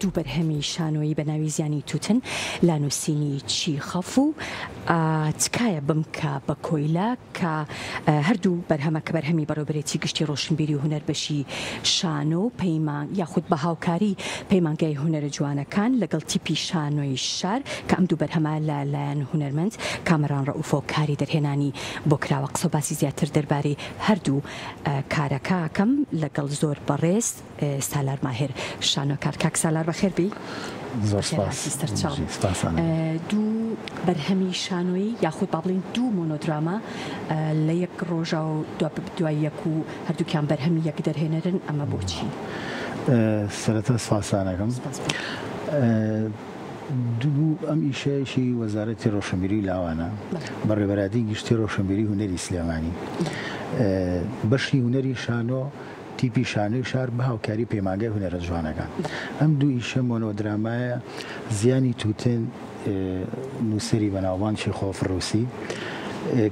دوو بەرهەمی شانۆیی بە ناوی زیانی تووتن لا نووسینی چی خەف و تکایە بمکە بە کۆیلا کە هەردوو بەرهەمە کە بەرهەمی بەڕێوەبەرێتی گشتی ڕۆشنبیری و هونەر بەشی شانۆ و پەیمان یاخود بە هاوکاری پەیمانگای هونەرە جوانەکان لەگەڵ تیپی شانۆی شار کە ئەم دوو بەرهەمە لایەن هونەرمەند کامەران ڕەئوفۆ کاری دەرهێنانی بۆ کراوە. قسە باسی زیاتر دەربارەی هەردوو کارەکەکەم لەگەڵ زۆر بەڕێز سالار ماهر شانۆکار. کاک سالار بەخێر بی. زۆر سپاس. دوو بەرهەمی شانۆیی یاخود با بڵین دوو مۆنۆدرامە لە یەک ڕۆژە و دوای یەک و هەردووکیان بەرهەمی یەک دەرهێنەرن، ئەمە بۆچی؟ سەرەتا سپاسانەکەم. دوو ئەم ئیشەیەکی وەزارەتی ڕۆشنبیری لاوانە بەڕێوەبەری گشتی ڕۆشنبیری هونەری سلێمانی بەشی هونەری شانۆ تیپی شانۆی شار بە هاوکاری پەیمانگای هونەرە جوانەکان. ئەم دوو ئیشە مۆنۆدرامایە زیانی تووتن نووسری بەناوبانگی خۆفڕووسی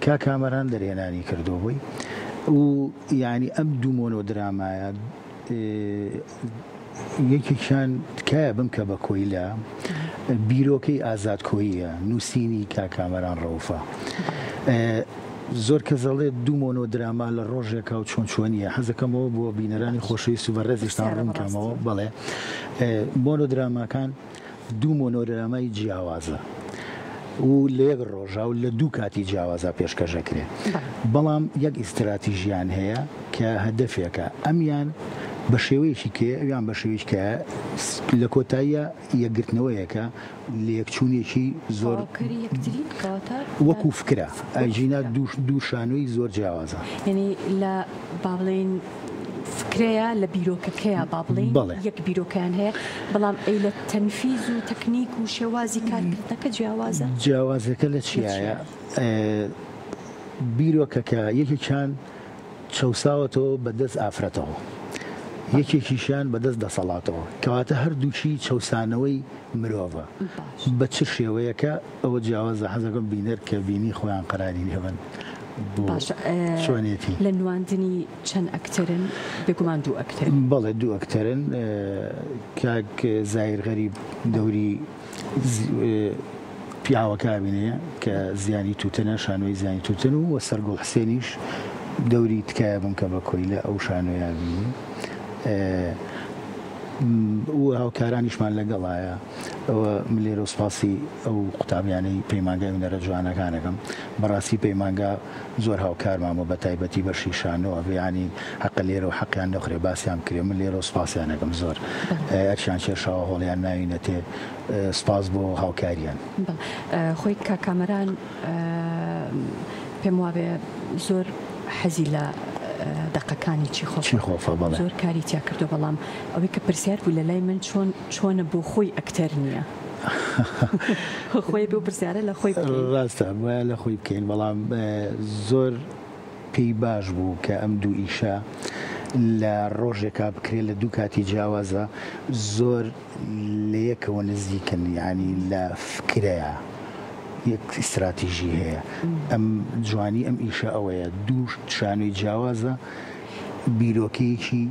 کا کامەران دەرهێنانی کردو بووی و یعنی ئەم دوو مۆنۆدرامایە یەکێکیان تکایە بمکە بە کۆیلا بیرۆکەی ئازاد کۆییە نووسینی کا کامەران ڕەوفە. زۆر کە زەڵێ دوو مۆنۆدراما لە ڕۆژێکا و چۆن چۆنیە حەزەکەمەوە بۆ بینەرانی خۆشەویست و بەڕێزیشتان ڕوونکەمەوە. بەڵێ مۆنۆدراماکان دوو مۆنۆدرامای جیاوازە و لە یەک ڕۆژە و لە دوو کاتی جیاوازە پێشکەشەکرێت، بەڵام یەک ئیستراتیژیان هەیە کە هەدەفێکە ئەمیان بە شێوەیەکی کێ ئەویان بە شێوەیەکی کە لە کۆتاییە یەکگرتنەوەیەکە لە یەکچوونێکی زۆر وەکو فکرە ئەجینا دوو شانۆی زۆر جیاوازە. یعنی لە با بڵێن فکرەیە لە بیرۆکەکەیە با بڵێن یەک بیرۆکیان هەیە، بەڵام ئەی لە تەنفیز و تەکنیک و شێوازی کارکردنەکە جیاوازە. جیاوازەکە لە چیایە؟ بیرۆکەکە یەکێکیان چەساوەتەوە بەدەست ئافرەتەوە، یەکێکیشیان بەدەست دەسەڵاتەوە، کەواتە هەردووچی چەسانەوەی مرۆڤە بە چ شێوەیەکە ئەوە جیاوازە. حەزەکەم بینەر کە بینی خۆیان قەراری هەبن شوێنێتی. لە نواندنی چەند ئەکتەرن؟ بێگومان دوو ئەکتەرن. بەڵێ دوو ئەکتەرن. کاک زایر غەریب دەوری پیاوەکە بینەیە کە زیانی تووتنە شانۆی زیانی تووتن و سەرگۆڵ حسێنیش دەوری تکایە بمکە بە کۆیلە ئەو شانۆیە بینی و هاوکارانیشمان لەگەڵایە. ئەوە ملێرە و سپاسی ئەو قوتابیانەی پەیمانگای هونەرە جوانەکانەکەم. بەڕاستی پەیمانگا زۆر هاوکارمامە بە تایبەتی بەشی شانۆ ئەڤیانی حەقە لێرە و حەقیان نەخرێ باسییان کرێ. من لێرە و سپاسیانەکەم زۆر ئەرشیان کێشاوە هۆڵیان ناوینەتێ سپاس بۆ هاوکاریان. خۆی کاکامەران پێم وابێ زۆر حەزی لە دەقەکانی چی خۆفە زۆر کاری تیا کردو، بەڵام ئەوەی کە پرسیار بوو لە لای من چۆنە بۆ خۆی ئەکتەر نییە خۆی بۆ پرسیارە لە خۆی ڕاستە وایە لە خۆی بکەین، بەڵام زۆر پێی باش بوو کە ئەم دوو ئیشە لە ڕۆژێکا بکرێت لە دوو کاتی جیاوازە زۆر لە یەکەوە نزیکن، یعنی لە فکرەیە یەک ئیستراتیژی هەیە. ئەم جوانی ئەم ئیشە ئەوەیە دوو شانۆی جیاوازە بیرۆکەیەکی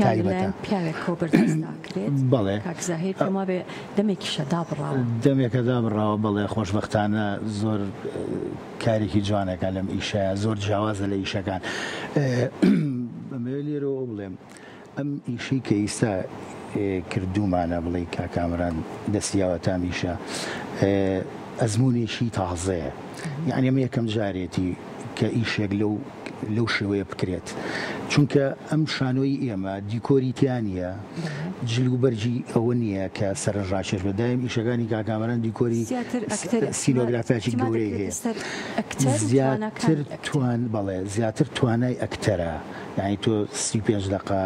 تایبەتە پیاوێک کۆبەردەستناکرێت. بەڵێ کاکزاهیر پێما بێ دەمێکیشە دابڕاوە دەمێکە دابڕاوە. بەڵێ خۆشبەختانە زۆر کارێکی جوانەکە لەم ئیشەیە زۆر جیاوازە لە ئیشەکان. بەمەوێ لێرەوە بڵێم ئەم ئیشەی کە ئیستا کردومانە بڵێ کاکامەران دەستیاوە تامیشە ئەزمونێکی تازەیە، یعنی ئەمە یەکەم جارێتی کە ئیشێک لەو شێوەیە بکرێت، چونکە ئەم شانۆی ئێمە دیکۆریتیانە جلوبەرجی ئەوە نییە کە سەرنجڕاکێش بەدایم ئیشەکانی کاکامەران دیکۆری سینۆگرافیاکی گەورەی هەیە. زیاتر توانای ئەکتەرە، یعنی تۆ 35 دقە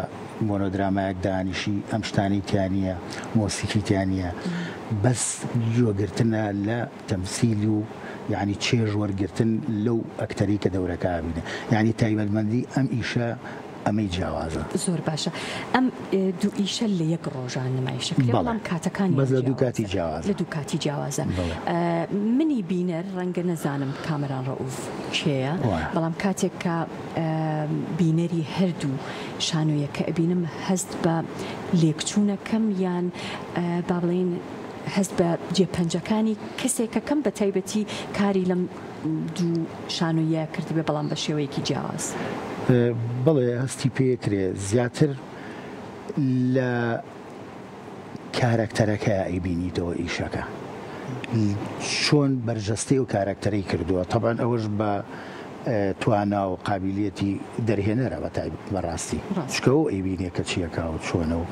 مۆنۆدرامایەک دانیشی ئەم شتانی تیانە مۆسیقی تیانە بەس جۆگرتنە لە تەمسیل و یعنی چێژ وەرگرتن لەو ئەکتەری کە دەورەکە بینە، یعنی تایبەتمەندی ئەم ئیشە ئەمەی جیاوازە. زۆر باشە. ئەم دوو ئیشە لە یەک ڕۆژان نمایشەکرێت، بەڵام کاتەکانی بەس لە دوو کاتی جیاوازە. لە دوو کاتی جیاوازە. منی بینەر ڕەنگە نەزانم کامەران ڕەئوف کێیە، بەڵام کاتێک کە بینەری هەردوو شانۆیەکە ئەبینم هەست بە لێکچوونەکەم یان با بڵێن هەست بە جێپەنجەکانی کەسێکە کەم بە تایبەتی کاری لەم دوو شانۆیە کردبێ بەڵام بە شێوەیەکی جیاواز. بەڵێ هەستی پێکرێ زیاتر لە کارکتەرەکە ئەیبینیتەوە ئیشەکە چۆن بەرجەستەی و کارکتەرەی کردووە طبعاً ئەوەش بە توانا و قابلیەتی دەرهێنەرە بەڕاستی چکە ئەو ئەیبینێ کە چیەکە و چۆنە و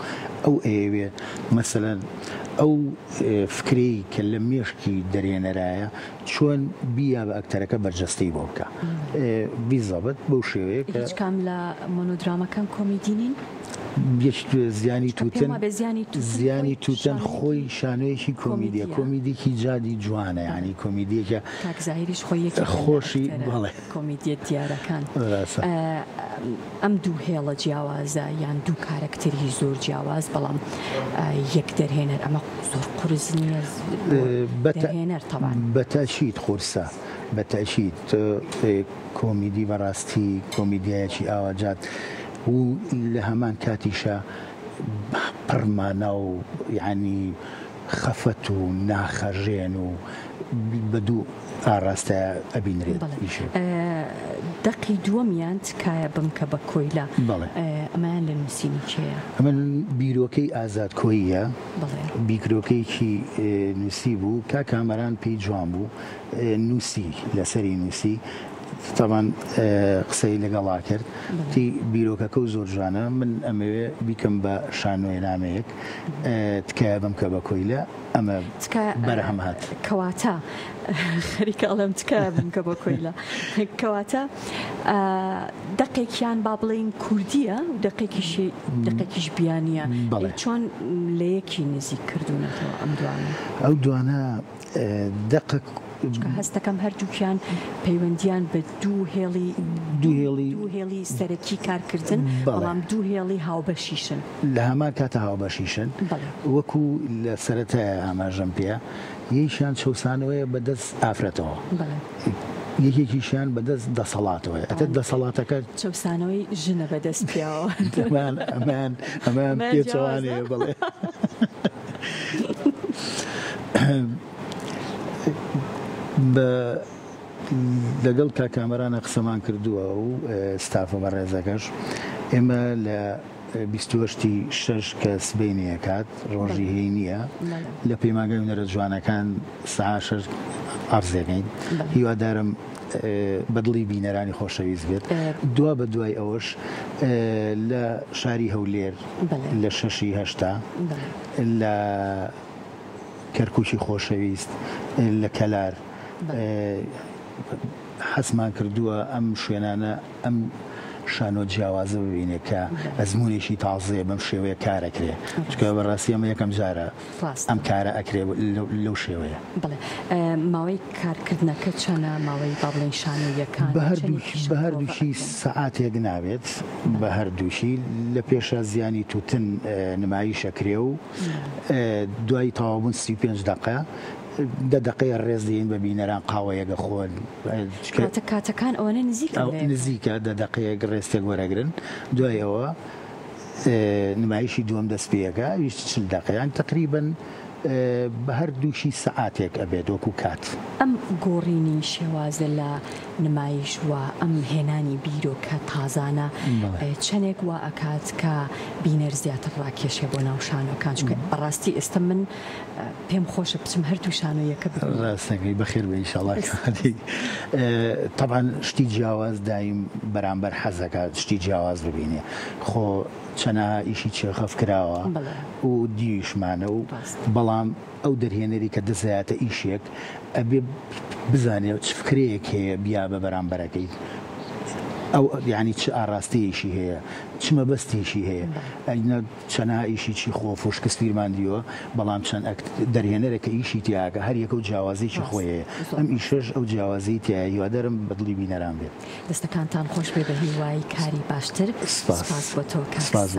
ئەو ئەوێ مەسەلەن ئەو فکرەی کە لە مێشکی دەرهێنەرایە چۆن بیا بە ئەکتەرەکە بەرجەستەی بۆ بکە بیزەبەت بەو شێوەیە کە هیچ کام لە مۆنۆدرامەکان کۆمیدینین زیانی تووتەن خۆی شانۆیەکی کۆمیدیە کۆمیدێکی جادی جوانە ینی کۆمیدیەکە تاکزاهریش خۆیەکی خۆشی بڵێ کۆمیدیە دیارەکان ئەم دوو هێڵە جیاوازە یان دوو کارکتەری زۆر جیاواز بەڵام یەک دەرهێنەر ئەمە زۆر قورس نییە دەرهێنەر تەوان بەتەشید قورسە بەتەشید کۆمیدی بەڕاستی کۆمیدیایەکی ئاواجات و لە هەمان کاتیشە پڕمانە و یعنی خەفەت و ناخەژێن و بە دوو ئاڕاستە ئەبینرێت دەقی دووەمیان تکایە بمکە بە کۆیلا ئەمایان لە نووسینی چێە؟ ئەمە بیرۆکەی ئازاد کۆیە بیرۆکەیەکی نووسی بوو کا کامەران پێی جوان بوو نووسی لەسەری نووسی تەمان قسەی لەگەڵا کرد تی بیرۆکەکە و زۆر جوانە من ئەمەوێ بیکەم بە شانۆی نامەیەک تکایە بمکە بە کۆیلا ئەمە بەرهەم هات کەواتە خەریکە ئەڵێم تکایە بمکە بە کۆیلا کەواتە دەقێکیان با بڵێن کوردیە و دەقێکیش بیانیە چۆن لە یەکی نزیک کردوونەتەوە ئەم دوانە ئەو دوانە دەقە هەستەکەم هەردووکیان پەیوەندیان بە دوو هێڵی سەرەکی کارکردن بەڵام دوو هێڵی هاوبەشیشن لە هەمان کاتە هاوبەشیشن وەکو لە سەرەتایە ئاماژەم پێە یەکیشیان چەسانەوەیە بەدەست ئافرەتەوە یەکێکیشیان بەدەست دەسەڵاتەوە ئەتە دەسەڵاتەکە چەسانەوەی ژنە بەدەست پیاوە ئەمان پێچەوانەیە بڵێ لەگەڵ کاکامەرانە قسەمان کردووە و ستافە بەڕێزەکەش ئێمە لە 28 کە سبەینەیە کات ڕۆژی هەی نییە لە پەیمانگەی هونەرە جوانەکان ساعت 6 ئەرزێنین هیوادارم بەدڵی بینەرانی خۆشەویست بێت دوا بە دوای ئەوەش لە شاری هەولێر لە 6/8 لە کەرکووکی خۆشەویست لە کەلار حەسمان کردووە ئەم شوێنانە ئەم شانۆ جیاوازە ببینێت کە ئەزمونێکی تازەیە بەم شێوەیە کارەکرێ چکە بەڕاستی ئەمە یەکەم جارە ئەم کارە ئەکرێ لەو شێوەیە ماوەی کارکردنەکە چەنە ماوەی با بڵێن شانۆیەکان بە هەردووشی سەعاتێک ناوێت بە هەردووشی لە پێشە زیانی تووتن نمایشەکرێ و دوای تەواوبوون 35 دقە دقەیە ڕێز دێن بە بینەران قاوەیەگە خۆن کاتەکان ئەوەنە نزیکە دقەیەک ڕێستێک وەرەگرن دوای ئەوە نمایشی دووەم دەست پێەکە 40 دقیقیان تقریبن بە هەردووشی سەعاتێک ئەبێت وەکو کات ئەم گۆڕینی شێوازە لە نمایش و ئەم هێنانی بیرۆکە تازانە چەندێک وا ئەکات کە بینەر زیاتر ڕاکێشێ بۆ ناو شانۆکان چکە بەڕاستی ئێستا من پێم خۆشە بچم هەردوو شانۆیەکە ڕاستەکەی بەخێر بە ئینشاڵڵا طبعاً شتی جیاواز دایم بەرامبەر حەزەکە شتی جیاواز ببینێ خۆ چەنەها ئیشی چێخەف کراوە و دیویشمانە و بەڵام ئەو دەرهێنەری کە دەزایاتە ئیشێک ئەبێ بزانێت چ فکرەیەک هەیە بیا بە بەرامبەرەکەی ئەو یعنی چ ئاڕاستەیەشی هەیە چ مەبەستێکی هەیە ئەینە چەنەها ئیشیی خۆفۆش کەسپیرمان دیوە بەڵام چەند دەرهێنەرەکە ئیشی تیاکە هەر یەکە و جیاوازیی خۆیە ئەم ئیشەش ئەو جیاوازی تایە هیوادارم بەدڵی بینەران بێت دەستەکانتان خۆش بێ بە هیوای کاری باشتر سپاس بۆ تۆ سپاس